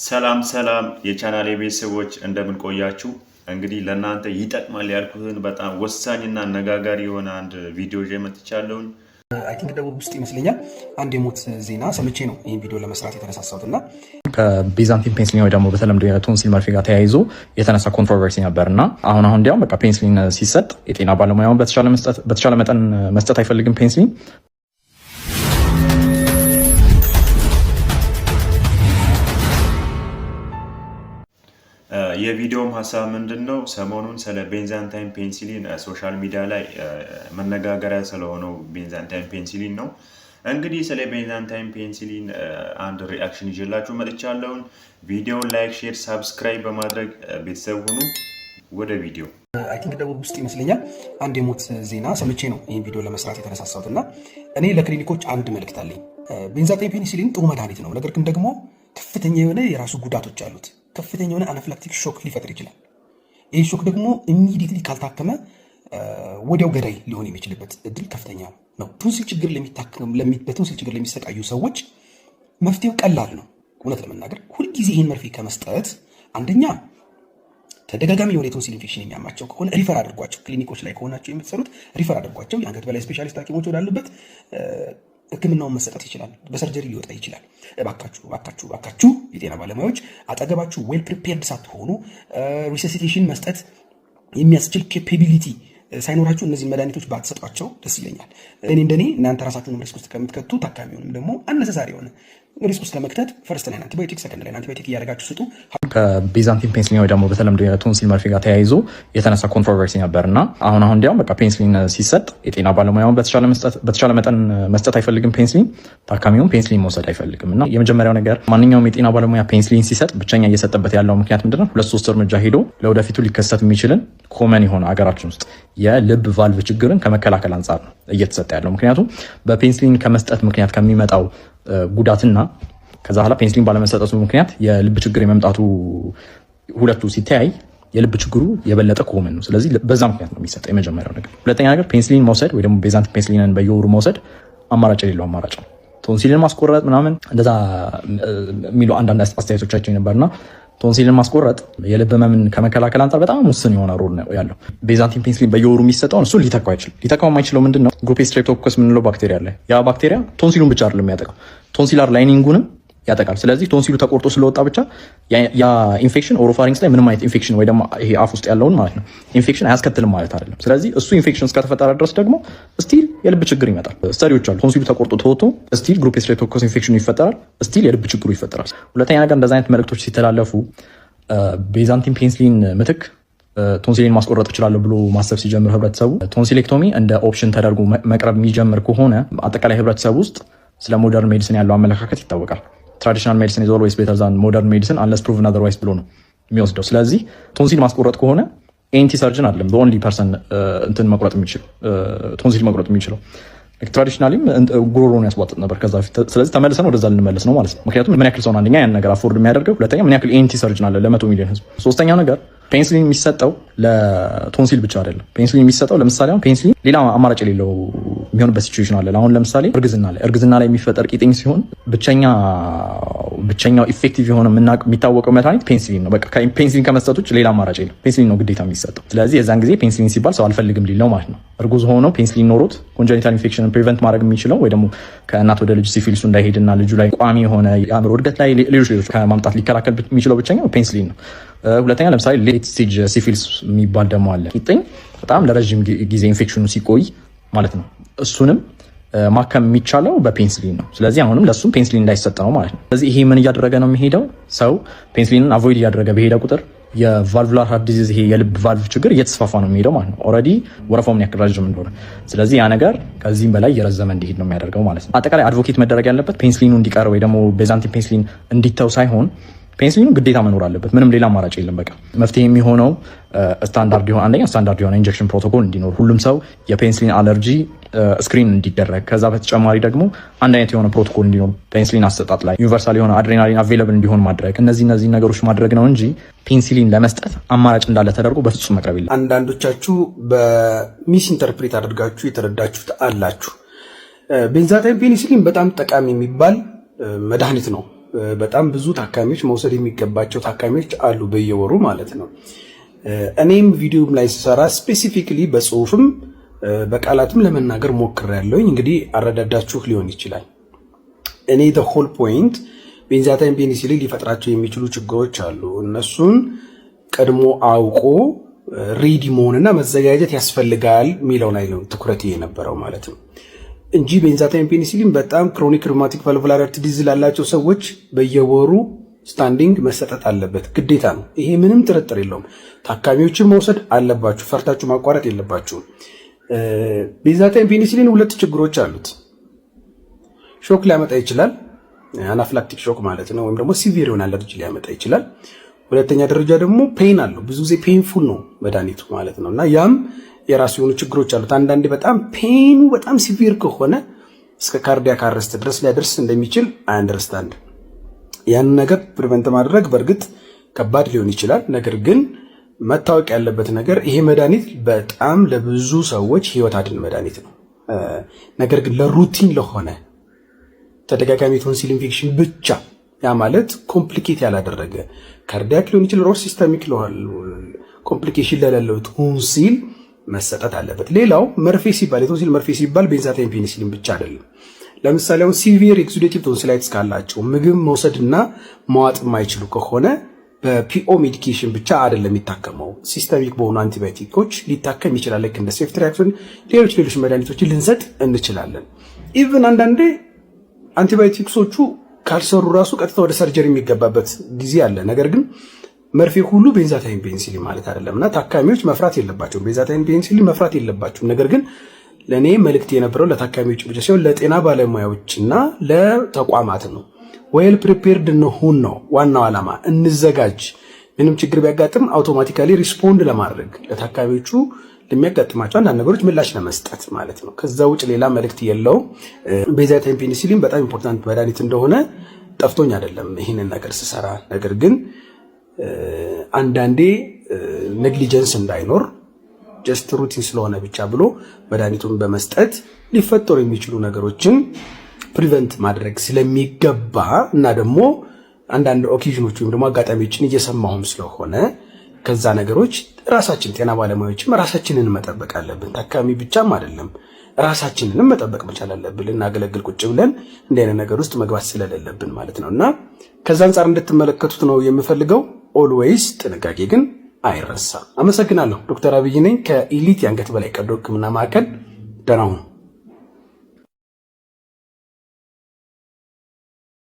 ሰላም ሰላም የቻናሌ ቤተሰቦች እንደምን ቆያችሁ? እንግዲህ ለእናንተ ይጠቅማል ያልኩትን በጣም ወሳኝና አነጋጋሪ የሆነ አንድ ቪዲዮ ይዤ መጥቻለሁ። አይ ቲንክ ደቡብ ውስጥ ይመስለኛል አንድ የሞት ዜና ሰምቼ ነው ይህን ቪዲዮ ለመስራት የተነሳሳሁት እና ከቤዛንቲን ፔንስሊን ወይ ደግሞ በተለምዶ የቶንሲል መርፌ ጋር ተያይዞ የተነሳ ኮንትሮቨርሲ ነበር እና አሁን እንዲያውም በቃ ፔንስሊን ሲሰጥ የጤና ባለሙያውን በተቻለ መጠን መስጠት አይፈልግም ፔንስሊን። የቪዲዮም ሀሳብ ምንድን ነው? ሰሞኑን ስለ ቤንዛንታይን ፔንሲሊን ሶሻል ሚዲያ ላይ መነጋገሪያ ስለሆነው ቤንዛንታይን ፔንሲሊን ነው። እንግዲህ ስለ ቤንዛንታይን ፔንሲሊን አንድ ሪአክሽን ይዤላችሁ መጥቻለሁን። ቪዲዮውን ላይክ፣ ሼር፣ ሳብስክራይብ በማድረግ ቤተሰብ ሁኑ። ወደ ቪዲዮ። አይ ቲንክ ደቡብ ውስጥ ይመስለኛል አንድ የሞት ዜና ሰምቼ ነው ይህን ቪዲዮ ለመስራት የተነሳሳሁት እና እኔ ለክሊኒኮች አንድ መልእክት አለኝ። ቤንዛንታይን ፔንሲሊን ጥሩ መድኃኒት ነው፣ ነገር ግን ደግሞ ከፍተኛ የሆነ የራሱ ጉዳቶች አሉት። ከፍተኛ የሆነ አናፍላክቲክ ሾክ ሊፈጥር ይችላል። ይህ ሾክ ደግሞ ኢሚዲየትሊ ካልታከመ ወዲያው ገዳይ ሊሆን የሚችልበት እድል ከፍተኛ ነው። በቶንሲል ችግር ለሚሰቃዩ ሰዎች መፍትሄው ቀላል ነው። እውነት ለመናገር ሁልጊዜ ይህን መርፌ ከመስጠት አንደኛ ተደጋጋሚ የሆነ የቶንሲል ኢንፌክሽን የሚያማቸው ከሆነ ሪፈር አድርጓቸው። ክሊኒኮች ላይ ከሆናቸው የምትሰሩት ሪፈር አድርጓቸው። የአንገት በላይ ስፔሻሊስት ሐኪሞች ወዳሉበት ሕክምናውን መሰጠት ይችላል። በሰርጀሪ ሊወጣ ይችላል። እባካችሁ የጤና ባለሙያዎች አጠገባችሁ ዌል ፕሪፔርድ ሳትሆኑ ሪሰሲቴሽን መስጠት የሚያስችል ኬፓቢሊቲ ሳይኖራችሁ እነዚህ መድኃኒቶች ባትሰጧቸው ደስ ይለኛል። እንደኔ እናንተ ራሳችሁን ሪስክ ውስጥ ከምትከቱ ታካሚውንም ደግሞ አነሰሳሪ የሆነ ሪስክ ውስጥ ለመክተት ፈርስት ላይን አንቲባዮቲክ፣ ሰከንድ ላይን አንቲባዮቲክ እያደረጋችሁ ስጡ። ከቤዛንቲን ፔንስሊን ወይ ደግሞ በተለምዶ የቶንሲል መርፌ ጋር ተያይዞ የተነሳ ኮንትሮቨርሲ ነበር እና አሁን እንዲያውም በቃ ፔንስሊን ሲሰጥ የጤና ባለሙያውን በተቻለ መጠን መስጠት አይፈልግም ፔንስሊን፣ ታካሚውን ፔንስሊን መውሰድ አይፈልግም። እና የመጀመሪያው ነገር ማንኛውም የጤና ባለሙያ ፔንስሊን ሲሰጥ ብቸኛ እየሰጠበት ያለው ምክንያት ምንድነው? 2-3 እርምጃ ሄዶ ለወደፊቱ ሊከሰት የሚችልን ኮመን የሆነ አገራችን ውስጥ የልብ ቫልቭ ችግርን ከመከላከል አንጻር ነው እየተሰጠ ያለው። ምክንያቱም በፔንስሊን ከመስጠት ምክንያት ከሚመጣው ጉዳትና ከዛ በኋላ ፔንስሊን ባለመሰጠቱ ምክንያት የልብ ችግር የመምጣቱ ሁለቱ ሲተያይ የልብ ችግሩ የበለጠ ኮመን ነው። ስለዚህ በዛ ምክንያት ነው የሚሰጠው የመጀመሪያው ነገር። ሁለተኛ ነገር ፔንስሊን መውሰድ ወይ ደግሞ ቤዛንቲን ፔንስሊንን በየወሩ መውሰድ አማራጭ የሌለው አማራጭ ነው። ቶንሲልን ማስቆረጥ ምናምን እንደዛ የሚሉ አንዳንድ አስተያየቶቻችን ነበርና ቶንሲልን ማስቆረጥ የልብ ህመምን ከመከላከል አንጻር በጣም ውስን የሆነ ሮል ነው ያለው። ቤዛንቲን ፔንስሊን በየወሩ የሚሰጠውን እሱ ሊተካው አይችልም። ሊተካው የማይችለው ምንድነው? ግሩፕ ስትሬፕቶኮከስ የምንለው ባክቴሪያ አለ። ያ ባክቴሪያ ቶንሲሉን ብቻ አይደለም የሚያጠቃው፣ ቶንሲላር ላይኒንጉንም ያጠቃል። ስለዚህ ቶንሲሉ ተቆርጦ ስለወጣ ብቻ ያ ኢንፌክሽን ኦሮፋሪንክስ ላይ ምንም አይነት ኢንፌክሽን ወይ ደግሞ ይሄ አፍ ውስጥ ያለውን ማለት ነው ኢንፌክሽን አያስከትልም ማለት አይደለም። ስለዚህ እሱ ኢንፌክሽን እስከተፈጠረ ድረስ ደግሞ ስቲል የልብ ችግር ይመጣል። ስተዲዎች አሉ። ቶንሲሉ ተቆርጦ ተወጥቶ ስቲል ግሩፕ ስትሬፕቶኮከስ ኢንፌክሽኑ ይፈጠራል፣ ስቲል የልብ ችግሩ ይፈጠራል። ሁለተኛ ነገር እንደዛ አይነት መልእክቶች ሲተላለፉ ቤዛንቲን ፔንስሊን ምትክ ቶንሲሊን ማስቆረጥ እችላለሁ ብሎ ማሰብ ሲጀምር ህብረተሰቡ ቶንሲሌክቶሚ እንደ ኦፕሽን ተደርጎ መቅረብ የሚጀምር ከሆነ አጠቃላይ ህብረተሰቡ ውስጥ ስለ ሞደርን ሜዲሲን ያለው አመለካከት ይታወቃል። ትራዲሽናል ሜዲሲን ኢዝ ኦልዌይስ ቤተር ዛን ሞደርን ሜዲሲን አንለስ ፕሩቭን አዘርዋይስ ብሎ ነው የሚወስደው። ስለዚህ ቶንሲል ማስቆረጥ ከሆነ ኤንቲ ሰርጅን አይደለም ኦንሊ ፐርሰን እንትን መቁረጥ የሚችል ቶንሲል መቁረጥ የሚችለው። ትራዲሽናሊም ጉሮሮን ያስቧጥጥ ነበር ከዛ በፊት። ስለዚህ ተመልሰን ወደዛ ልንመለስ ነው ማለት ነው። ምክንያቱም ምን ያክል ሰው አንደኛ ያን ነገር አፎርድ የሚያደርገው፣ ሁለተኛ ምን ያክል ኤንቲ ሰርጅን አለ ለ100 ሚሊዮን ህዝብ። ሶስተኛው ነገር ፔንስሊን የሚሰጠው ለቶንሲል ብቻ አይደለም። ፔንስሊን የሚሰጠው ለምሳሌ አሁን ፔንስሊን ሌላ አማራጭ የሌለው የሚሆንበት ሲቹዌሽን አለ። አሁን ለምሳሌ እርግዝና ላይ የሚፈጠር ቂጥኝ ሲሆን ብቸኛው ኢፌክቲቭ የሆነ የሚታወቀው መድኃኒት ፔንስሊን ነው። በቃ ፔንስሊን ከመስጠት ውጭ ሌላ አማራጭ የለም። ፔንስሊን ነው ግዴታ የሚሰጠው። ስለዚህ የዛን ጊዜ ፔንስሊን ሲባል ሰው አልፈልግም ሊል ነው ማለት ነው። እርጉዝ ሆኖ ፔንስሊን ኖሮት ኮንጀኒታል ኢንፌክሽንን ፕሪቨንት ማድረግ የሚችለው ወይ ደግሞ ከእናት ወደ ልጅ ሲፊልሱ እንዳይሄድና ልጁ ላይ ቋሚ የሆነ የአእምሮ እድገት ላይ ሌሎች ከማምጣት ሊከላከል የሚችለው ብቸኛው ፔንስሊን ነው። ሁለተኛ ለምሳሌ ሌት ስቴጅ ሲፊልስ የሚባል ደግሞ አለ። ቂጥኝ በጣም ለረዥም ጊዜ ኢንፌክሽኑ ሲቆይ ማለት ነው። እሱንም ማከም የሚቻለው በፔንስሊን ነው። ስለዚህ አሁንም ለሱም ፔንስሊን እንዳይሰጥ ነው ማለት ነው። ስለዚህ ይሄ ምን እያደረገ ነው የሚሄደው? ሰው ፔንስሊንን አቮይድ እያደረገ በሄደ ቁጥር የቫልቭላር ሃርት ዲዚዝ ይሄ የልብ ቫልቭ ችግር እየተስፋፋ ነው የሚሄደው ማለት ነው። ኦልሬዲ ወረፋው ምን ያክል ረዥም እንደሆነ። ስለዚህ ያ ነገር ከዚህም በላይ እየረዘመ እንዲሄድ ነው የሚያደርገው ማለት ነው። አጠቃላይ አድቮኬት መደረግ ያለበት ፔንስሊኑ እንዲቀር ወይ ደግሞ ቤዛንቲን ፔንስሊን እንዲተው ሳይሆን ፔንስሊኑ ግዴታ መኖር አለበት። ምንም ሌላ አማራጭ የለም። በቃ መፍትሄ የሚሆነው ስታንዳርድ የሆነ ኢንጀክሽን ፕሮቶኮል እንዲኖር፣ ሁሉም ሰው የፔንስሊን አለርጂ ስክሪን እንዲደረግ፣ ከዛ በተጨማሪ ደግሞ አንድ አይነት የሆነ ፕሮቶኮል እንዲኖር ፔንስሊን አሰጣጥ ላይ ዩኒቨርሳል የሆነ አድሬናሊን አቬይለብል እንዲሆን ማድረግ፣ እነዚህ ነገሮች ማድረግ ነው እንጂ ፔንስሊን ለመስጠት አማራጭ እንዳለ ተደርጎ በፍጹም መቅረብ የለም። አንዳንዶቻችሁ በሚስ ኢንተርፕሬት አድርጋችሁ የተረዳችሁት አላችሁ። ቤንዛታይን ፔኒሲሊን በጣም ጠቃሚ የሚባል መድኃኒት ነው። በጣም ብዙ ታካሚዎች መውሰድ የሚገባቸው ታካሚዎች አሉ በየወሩ ማለት ነው። እኔም ቪዲዮም ላይ ስሰራ ስፔሲፊክሊ በጽሁፍም በቃላትም ለመናገር ሞክሬያለሁኝ። እንግዲህ አረዳዳችሁ ሊሆን ይችላል። እኔ the whole point ቤንዛታይን ፔኒሲሊን ሊፈጥራቸው የሚችሉ ችግሮች አሉ። እነሱን ቀድሞ አውቆ ሬዲ መሆንና መዘጋጀት ያስፈልጋል የሚለው ላይ ነው ትኩረት የነበረው ማለት ነው እንጂ ቤንዛታይን ፔኒሲሊን በጣም ክሮኒክ ሩማቲክ ቫልቩላር አርተሪ ዲዚዝ ላላቸው ሰዎች በየወሩ ስታንዲንግ መሰጠት አለበት፣ ግዴታ ነው። ይሄ ምንም ጥርጥር የለውም። ታካሚዎችን መውሰድ አለባችሁ፣ ፈርታችሁ ማቋረጥ የለባችሁም። ቤንዛታይን ፔኒሲሊን ሁለት ችግሮች አሉት። ሾክ ሊያመጣ ይችላል፣ አናፍላክቲክ ሾክ ማለት ነው፣ ወይም ደግሞ ሲቪር የሆነ አለርጂ ሊያመጣ ይችላል። ሁለተኛ ደረጃ ደግሞ ፔን አለው። ብዙ ጊዜ ፔንፉል ነው መድኃኒቱ ማለት ነው እና ያም የራሱ የሆኑ ችግሮች አሉት። አንዳንዴ በጣም ፔኑ በጣም ሲቪር ከሆነ እስከ ካርዲያክ አረስት ድረስ ሊያደርስ እንደሚችል አንደርስታንድ። ያንን ነገር ፕሪቨንት ማድረግ በእርግጥ ከባድ ሊሆን ይችላል። ነገር ግን መታወቅ ያለበት ነገር ይሄ መድኃኒት በጣም ለብዙ ሰዎች ህይወት አድን መድኃኒት ነው። ነገር ግን ለሩቲን ለሆነ ተደጋጋሚ ቶንሲል ኢንፌክሽን ብቻ ያ ማለት ኮምፕሊኬት ያላደረገ ካርዲያክ ሊሆን ይችላል ኦር ሲስተሚክ ኮምፕሊኬሽን ለሌለው ቶንሲል መሰጠት አለበት። ሌላው መርፌ ሲባል የቶንሲል መርፌ ሲባል ቤንዛታይን ፔኒሲሊን ብቻ አይደለም። ለምሳሌ አሁን ሲቪር ኤክሱዴቲቭ ቶንሲላይትስ ካላቸው ምግብ መውሰድና መዋጥ የማይችሉ ከሆነ በፒኦ ሜዲኬሽን ብቻ አይደለም የሚታከመው፣ ሲስተሚክ በሆኑ አንቲባዮቲኮች ሊታከም ይችላል። ልክ እንደ ሴፍትሪያክሶን ሌሎች መድኃኒቶችን ልንሰጥ እንችላለን። ኢቭን አንዳንዴ አንቲባዮቲክሶቹ ካልሰሩ ራሱ ቀጥታ ወደ ሰርጀሪ የሚገባበት ጊዜ አለ። ነገር ግን መርፌ ሁሉ ቤንዛታይን ፔኒሲሊን ማለት አይደለም እና ታካሚዎች መፍራት የለባቸውም። ቤንዛታይን ፔኒሲሊን መፍራት የለባቸውም። ነገር ግን ለእኔ መልእክት የነበረው ለታካሚዎች ብቻ ሲሆን ለጤና ባለሙያዎችና ለተቋማት ነው። ዌል ፕሪፔርድ እንሁን ነው ዋናው ዓላማ። እንዘጋጅ። ምንም ችግር ቢያጋጥም አውቶማቲካሊ ሪስፖንድ ለማድረግ ለታካሚዎቹ ለሚያጋጥማቸው አንዳንድ ነገሮች ምላሽ ለመስጠት ማለት ነው። ከዛ ውጭ ሌላ መልእክት የለውም። ቤንዛታይን ፔኒሲሊን በጣም ኢምፖርታንት መድኃኒት እንደሆነ ጠፍቶኝ አይደለም ይህንን ነገር ስሰራ። ነገር ግን አንዳንዴ ኔግሊጀንስ እንዳይኖር ጀስት ሩቲን ስለሆነ ብቻ ብሎ መድኃኒቱን በመስጠት ሊፈጠሩ የሚችሉ ነገሮችን ፕሪቨንት ማድረግ ስለሚገባ እና ደግሞ አንዳንድ ኦኬዥኖች ወይም ደግሞ አጋጣሚዎችን እየሰማሁም ስለሆነ ከዛ ነገሮች ራሳችን ጤና ባለሙያዎችም ራሳችንን መጠበቅ አለብን። ታካሚ ብቻም አይደለም ራሳችንንም መጠበቅ መቻል አለብን። ልናገለግል ቁጭ ብለን እንዲህ አይነት ነገር ውስጥ መግባት ስለሌለብን ማለት ነው እና ከዛ አንጻር እንድትመለከቱት ነው የምፈልገው። ኦልዌይስ ጥንቃቄ ግን አይረሳም። አመሰግናለሁ። ዶክተር አብይ ነኝ ከኢሊት የአንገት በላይ ቀዶ ሕክምና ማዕከል። ደህና ሁኑ።